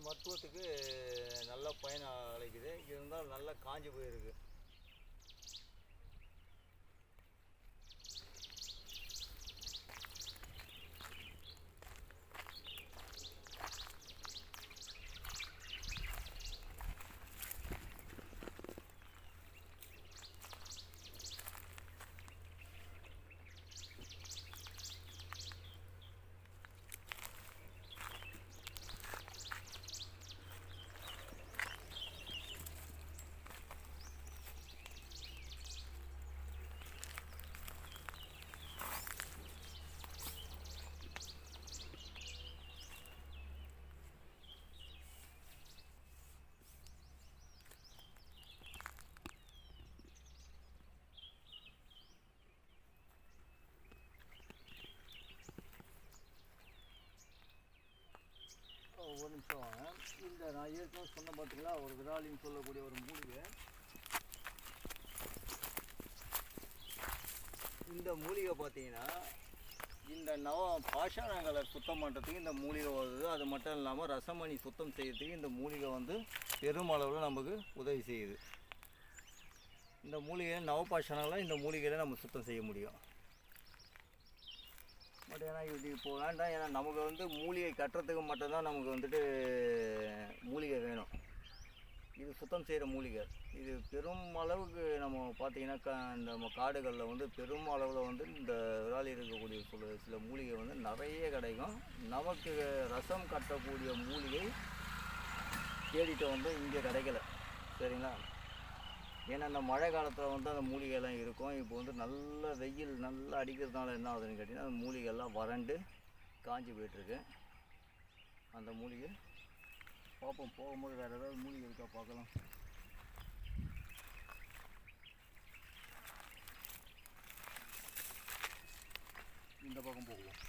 மருத்துவத்துக்கு நல்ல பயன் அளிக்குது. இருந்தாலும் நல்லா காஞ்சி போயிருக்கு. ஒரு நிமிஷம் வாங்க. இந்த நான் ஏற்கனவே சொன்ன பார்த்தீங்களா, ஒரு விராலின்னு சொல்லக்கூடிய ஒரு மூலிகை. இந்த மூலிகை பார்த்தீங்கன்னா இந்த பாஷாணங்களை சுத்தம் பண்ணுறதுக்கு இந்த மூலிகை வருது. அது மட்டும் இல்லாமல் ரசமணி சுத்தம் செய்யறதுக்கு இந்த மூலிகை வந்து பெருமளவில் நமக்கு உதவி செய்யுது. இந்த மூலிகை நவபாஷாணங்களை இந்த மூலிகையில் நம்ம சுத்தம் செய்ய முடியும். பட் ஏன்னா இது இப்போ வேண்டாம். ஏன்னா நமக்கு வந்து மூலிகை கட்டுறதுக்கு மட்டும்தான் நமக்கு வந்துட்டு மூலிகை வேணும். இது சுத்தம் செய்கிற மூலிகை. இது பெரும் அளவுக்கு நம்ம பார்த்திங்கன்னா நம்ம காடுகளில் வந்து பெரும் அளவில் வந்து இந்த விராலி இருக்கக்கூடிய சில மூலிகை வந்து நிறைய கிடைக்கும். நமக்கு ரசம் கட்டக்கூடிய மூலிகை தேடிட்டு வந்து இங்கே கிடைக்கல. சரிங்களா? ஏன்னா இந்த மழை காலத்தில் வந்து அந்த மூலிகைலாம் இருக்கும். இப்போ வந்து நல்ல வெயில் நல்லா அடிக்கிறதுனால என்ன ஆகுதுன்னு கேட்டிங்கன்னா அந்த மூலிகைலாம் வறண்டு காஞ்சி போயிட்டுருக்கு. அந்த மூலிகை பார்ப்போம், போகும்போது வேறு ஏதாவது மூலிகை இருக்கா பார்க்கலாம். இந்த பக்கம் போகுவோம்.